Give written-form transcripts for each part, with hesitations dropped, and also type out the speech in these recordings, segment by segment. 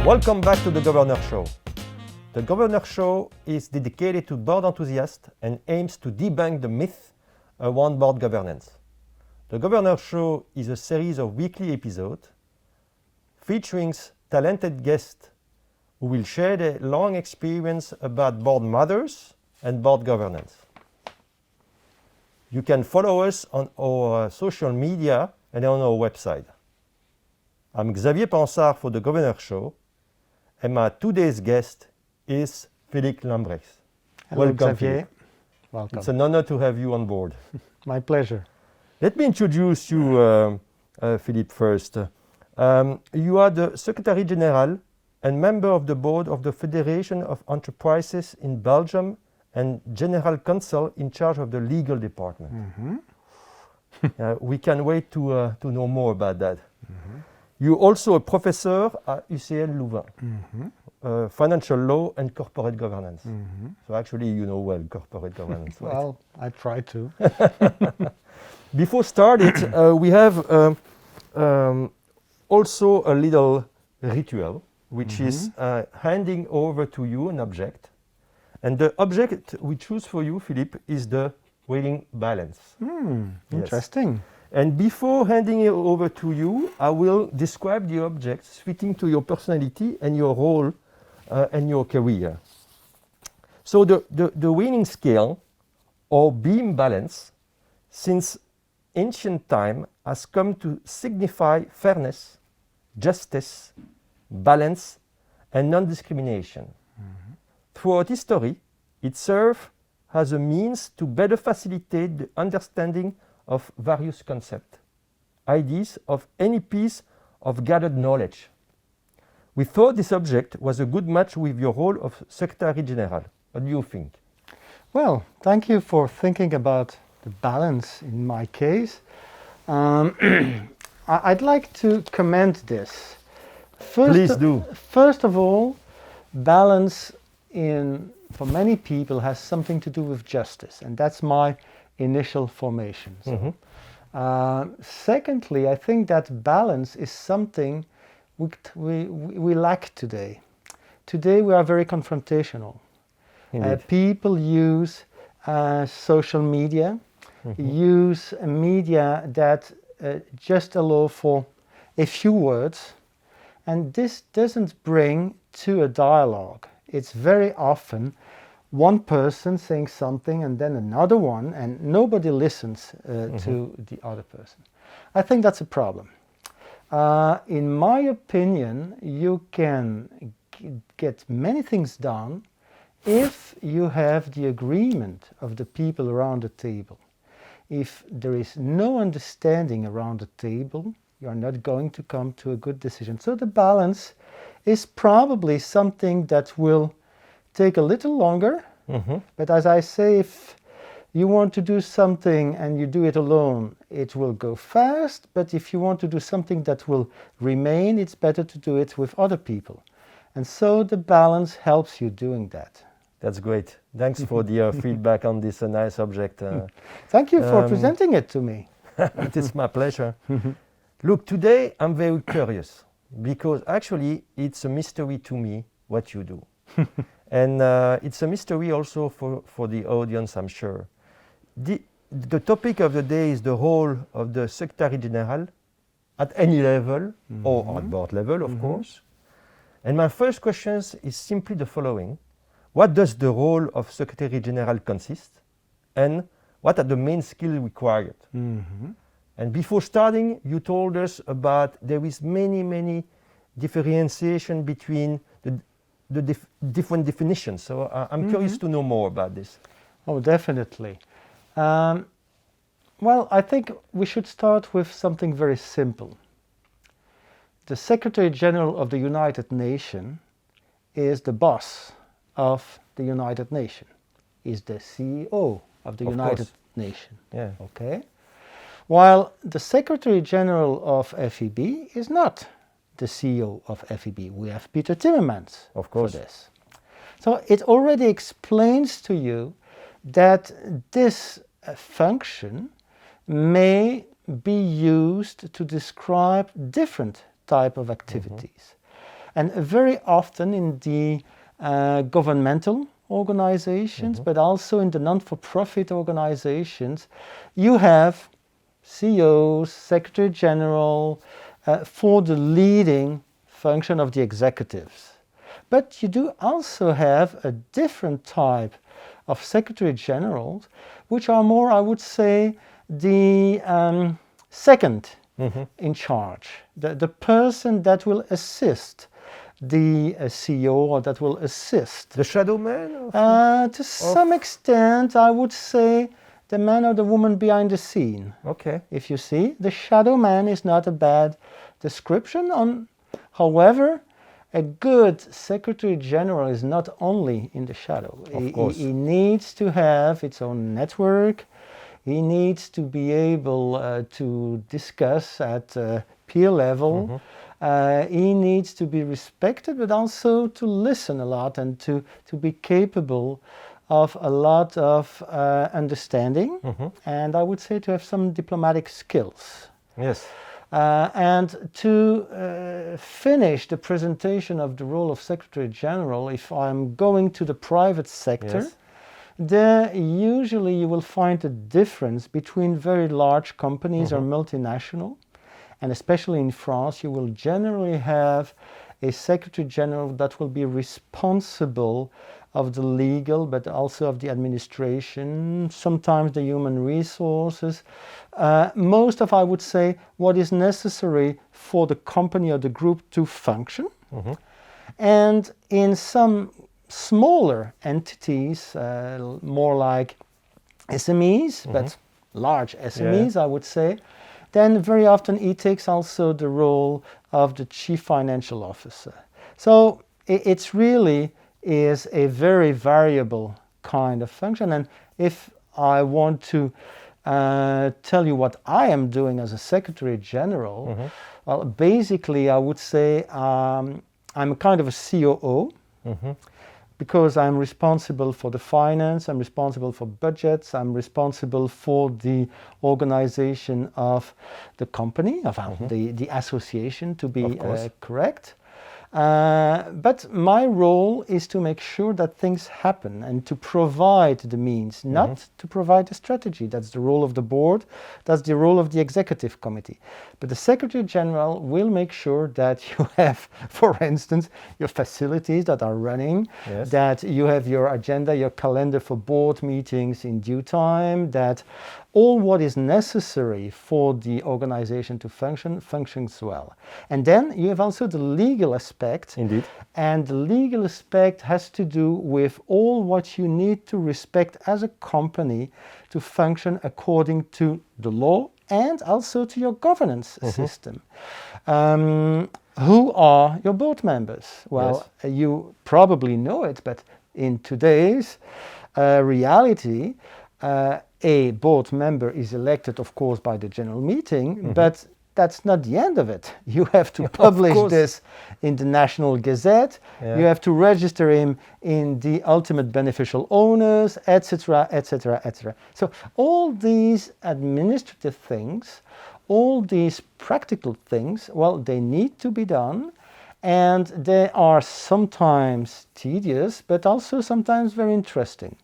Welcome back to the Govrnor Show. The Govrnor Show is dedicated to board enthusiasts and aims to debunk the myth around board governance. The Govrnor Show is a series of weekly episodes featuring talented guests who will share their long experience about board matters and board governance. You can follow us on our social media and on our website. I'm Xavier Pansard for the Govrnor Show, and my today's guest is Phillippe Lambert. Hello, Welcome, Xavier. Philippe. Welcome. It's an honor to have you on board. My pleasure. Let me introduce you, Philippe, first. You are the Secretary General and member of the board of the Federation of Enterprises in Belgium and General Counsel in charge of the legal department. Mm-hmm. We can wait to know more about that. Mm-hmm. You're also a professor at UCL Louvain, financial law and corporate governance. Mm-hmm. So actually you know well corporate governance. Right? Well, I try to. Before starting, we have also a little ritual, which is handing over to you an object. And the object we choose for you, Philippe, is the weighing balance. Yes. Interesting. And before handing it over to you, I will describe the objects fitting to your personality and your role and your career. So the weighing scale or beam balance since ancient time has come to signify fairness, justice, balance, and non-discrimination. Throughout history, it served as a means to better facilitate the understanding of various concepts, ideas of any piece of gathered knowledge. We thought this object was a good match with your role of Secretary General. What do you think? Well, thank you for thinking about the balance in my case. I'd like to comment this. Please do. First of all, balance for many people has something to do with justice, and that's my initial formation. So, secondly, I think that balance is something we lack today. Today we are very confrontational. People use social media, use media that just allow for a few words, and this doesn't bring to a dialogue. It's very often one person saying something and then another one, and nobody listens to the other person. I think that's a problem. In my opinion, you can get many things done if you have the agreement of the people around the table. If there is no understanding around the table, you are not going to come to a good decision. So the balance is probably something that will take a little longer. But as I say, if you want to do something and you do it alone, it will go fast. But if you want to do something that will remain, it's better to do it with other people. And so the balance helps you doing that. That's great. Thanks for the feedback on this nice object. Thank you for presenting it to me. It is my pleasure. Look, today I'm very curious because actually it's a mystery to me what you do. And it's a mystery also for the audience, I'm sure. The topic of the day is the role of the Secretary General at any level or at board level, of course. And my first question is simply the following. What does the role of Secretary General consist? And what are the main skills required? And before starting, you told us about there is many differentiation between the different definitions. So I'm curious to know more about this. Oh, definitely. Well, I think we should start with something very simple. The Secretary General of the United Nations is the boss of the United Nations, is the CEO of the United Nations. Yeah. Okay. While the Secretary General of FEB is not the CEO of FEB. We have Peter Timmermans for this. So it already explains to you that this function may be used to describe different type of activities. And very often in the governmental organizations, but also in the non-for-profit organizations, you have CEOs, Secretary General, for the leading function of the executives. But you do also have a different type of Secretary Generals, which are more, I would say, the second in charge, the person that will assist the CEO or that will assist. The shadow man? To some extent, I would say the man or the woman behind the scene. Okay. If you see, the shadow man is not a bad description. However, a good Secretary General is not only in the shadow. He needs to have its own network. He needs to be able to discuss at peer level. He needs to be respected, but also to listen a lot and to be capable of a lot of understanding, and I would say to have some diplomatic skills. Yes. And to finish the presentation of the role of Secretary General, if I'm going to the private sector, there usually you will find a difference between very large companies or multinational, and especially in France, you will generally have a Secretary General that will be responsible of the legal, but also of the administration, sometimes the human resources. Most of, I would say, what is necessary for the company or the group to function. And in some smaller entities, more like SMEs, but large SMEs, I would say, then very often he takes also the role of the chief financial officer. So it's really is a very variable kind of function. And if I want to tell you what I am doing as a Secretary General, well, basically I would say I'm a kind of a COO, because I'm responsible for the finance, I'm responsible for budgets, I'm responsible for the organization of the company, of the association, to be correct. But my role is to make sure that things happen and to provide the means, not to provide a strategy. That's the role of the board, that's the role of the executive committee. But the Secretary General will make sure that you have, for instance, your facilities that are running, that you have your agenda, your calendar for board meetings in due time, that all what is necessary for the organization to function functions well. And then you have also the legal aspect. Indeed. And the legal aspect has to do with all what you need to respect as a company to function according to the law and also to your governance system. Who are your board members? Well, you probably know it, but in today's reality, a board member is elected, of course, by the general meeting, but that's not the end of it. You have to publish this in the National Gazette. You have to register him in the ultimate beneficial owners, etc., etc., etc. So all these administrative things, all these practical things, well, they need to be done. And they are sometimes tedious, but also sometimes very interesting.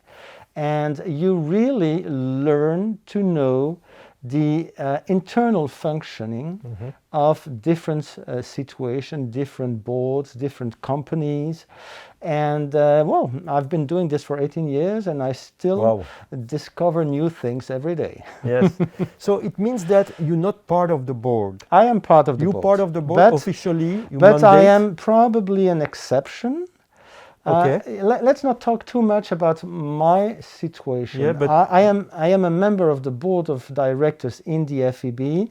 And you really learn to know the internal functioning of different situations, different boards, different companies. And well, I've been doing this for 18 years and I still discover new things every day. Yes. So it means that you're not part of the board. I am part of the board. You're part of the board officially. But I am probably an exception. Okay. Let's not talk too much about my situation. Yeah, but I am a member of the board of directors in the FEB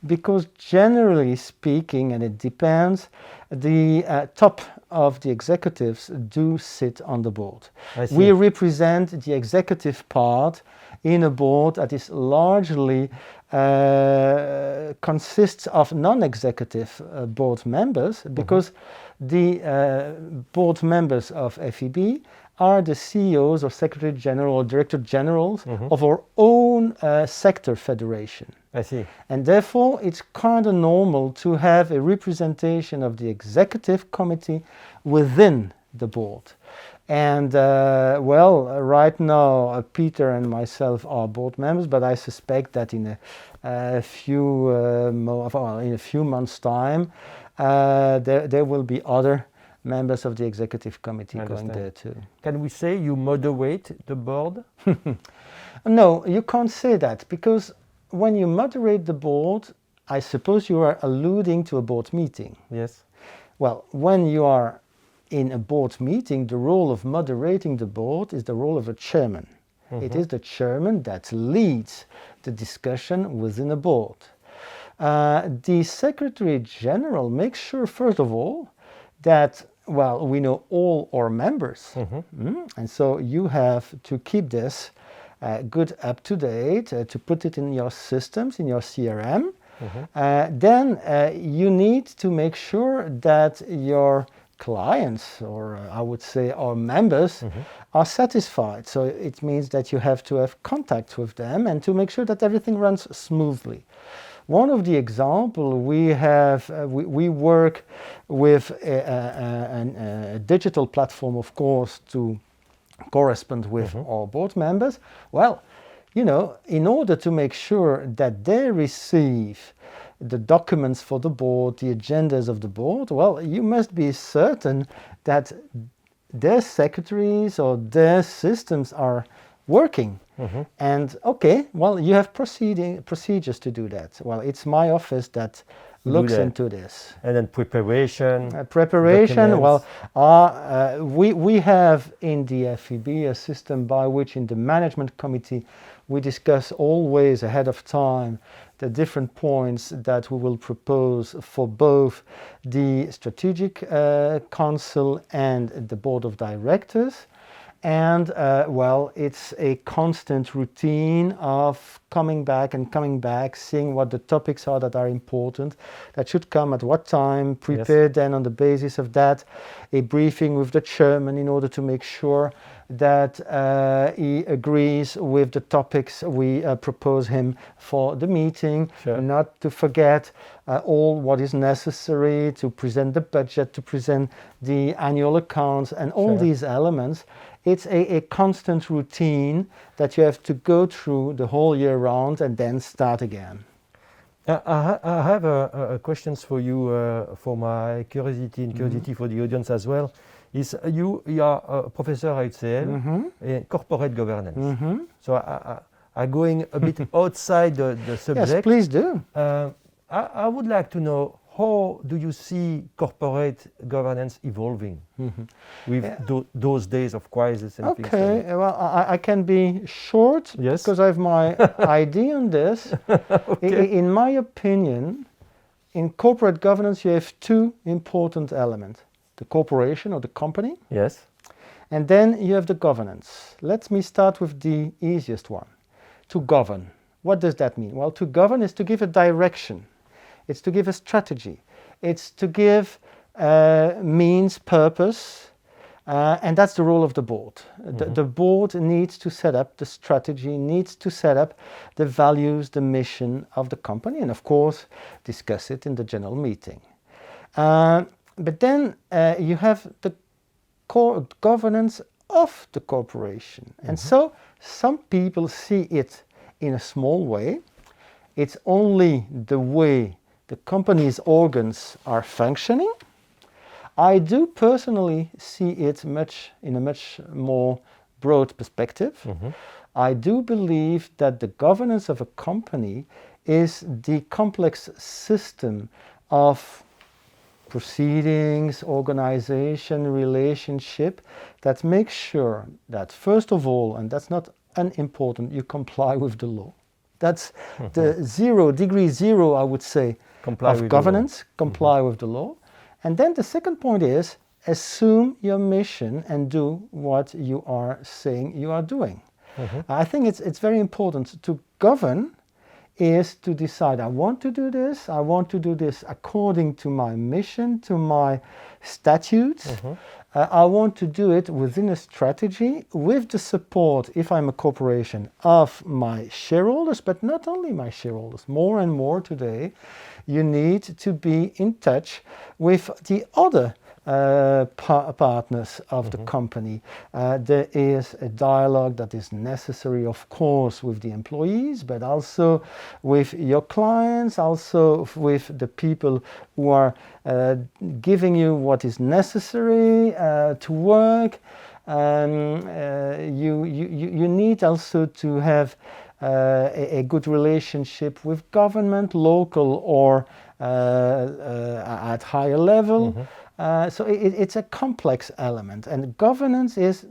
because generally speaking, and it depends, the top of the executives do sit on the board. We represent the executive part in a board that is largely consists of non-executive board members because the board members of FEB are the CEOs or Secretary General or Director Generals of our own own sector federation. I see. And therefore, it's kind of normal to have a representation of the executive committee within the board. And right now, Peter and myself are board members, but I suspect that in a few months' time, there will be other members of the executive committee going there too. Can we say you moderate the board? No, you can't say that, because when you moderate the board, I suppose you are alluding to a board meeting. Yes. Well, when you are in a board meeting, the role of moderating the board is the role of a chairman. It is the chairman that leads the discussion within a board. The Secretary General makes sure, first of all, that we know all our members. And so you have to keep this good up to date, to put it in your systems, in your CRM. Then you need to make sure that your clients, or I would say our members, are satisfied. So it means that you have to have contact with them and to make sure that everything runs smoothly. One of the examples we have, we work with a digital platform, of course, to correspond with our board members. Well, you know, in order to make sure that they receive the documents for the board, the agendas of the board, well, you must be certain that their secretaries or their systems are working. And okay, well, you have procedures to do that. Well, it's my office that looks into this. And then preparation. Well, we have in the FEB a system by which in the management committee we discuss always ahead of time the different points that we will propose for both the strategic council and the board of directors. And it's a constant routine of coming back, seeing what the topics are that are important, that should come at what time, prepared then on the basis of that, a briefing with the chairman in order to make sure that he agrees with the topics we propose him for the meeting, not to forget all what is necessary to present the budget, to present the annual accounts and all these elements. It's a constant routine that you have to go through the whole year round and then start again. I have a questions for you, for my curiosity and curiosity for the audience as well. Is you are a professor at UCL in corporate governance. So I'm going a bit outside the subject. Yes, please do. I would like to know, how do you see corporate governance evolving with those days of crisis and things like that? Okay, well, I can be short because I have my idea on this. In my opinion, in corporate governance, you have two important elements. The corporation or the company. Yes. And then you have the governance. Let me start with the easiest one. To govern. What does that mean? Well, to govern is to give a direction. It's to give a strategy. It's to give means, purpose, and that's the role of the board. The board needs to set up the strategy, needs to set up the values, the mission of the company, and of course, discuss it in the general meeting. But then you have the governance of the corporation. And so some people see it in a small way. It's only the way the company's organs are functioning. I do personally see it in a much more broad perspective. I do believe that the governance of a company is the complex system of proceedings, organization, relationship that makes sure that first of all, and that's not unimportant, you comply with the law. That's the degree zero, I would say, of governance, comply with the law. And then the second point is assume your mission and do what you are saying you are doing. I think it's very important to govern is to decide, I want to do this according to my mission, to my statutes, I want to do it within a strategy with the support, if I'm a corporation, of my shareholders, but not only my shareholders. More and more today, you need to be in touch with the other partners of the company. There is a dialogue that is necessary, of course, with the employees, but also with your clients, also with the people who are giving you what is necessary to work. You need also to have a good relationship with government, local or at higher level. So it's a complex element, and governance is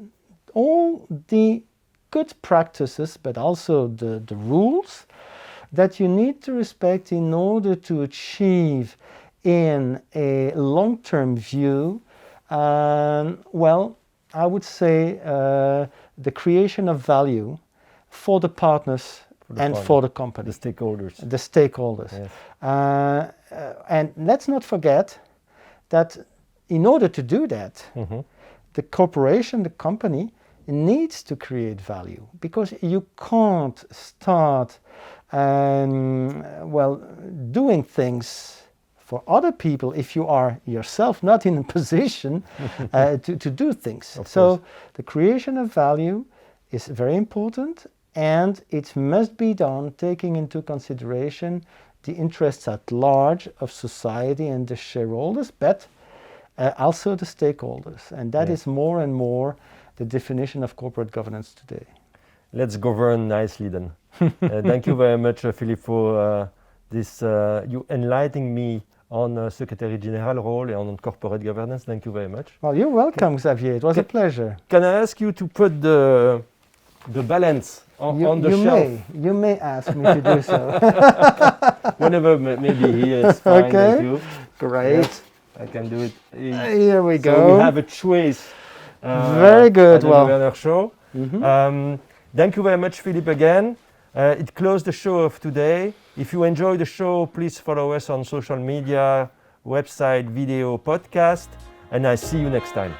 all the good practices, but also the rules that you need to respect in order to achieve in a long-term view, well, I would say the creation of value for the partners for the company. The stakeholders. The stakeholders. Yes. And let's not forget that in order to do that, the corporation, the company, needs to create value, because you can't start doing things for other people if you are yourself not in a position to do things. So the creation of value is very important, and it must be done taking into consideration the interests at large of society and the shareholders, but also the stakeholders. And that is more and more the definition of corporate governance today. Let's govern nicely then. Thank you very much, Philippe, for this, you enlightening me on Secretary General role and on corporate governance. Thank you very much. Well, you're welcome, Xavier. It was a pleasure. Can I ask you to put the balance on the shelf? You may ask me to do so. Whenever, maybe here is fine. Okay. Thank you. Great. Yes, I can do it. Here we go. So we have a choice. Very good. At the Govrnor show. Thank you very much, Philippe, again. It closed the show of today. If you enjoy the show, please follow us on social media, website, video, podcast, and I see you next time.